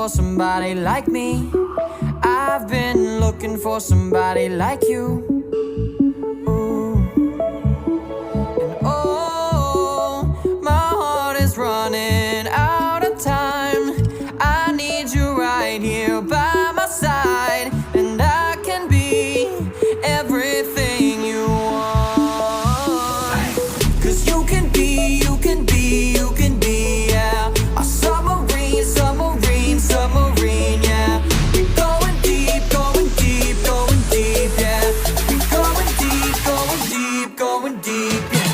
for somebody like me. I've been looking for somebody like you. Ooh. And oh, my heart is running out of time. I need you right here by my side, and I can be everything you want. 'Cause you can be, you can be, you can be, yeah, a submarine, submarine, submarine, yeah. We're going deep, going deep, going deep, yeah. We're going deep, going deep, going deep, yeah.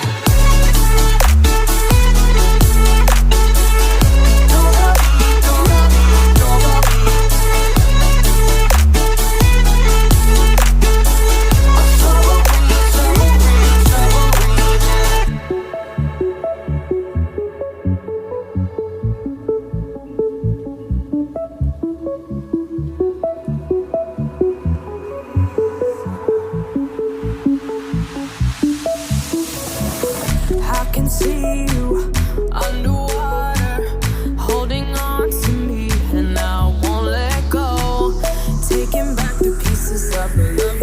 I can see you underwater, holding on to me, and I won't let go. Taking back the pieces of the love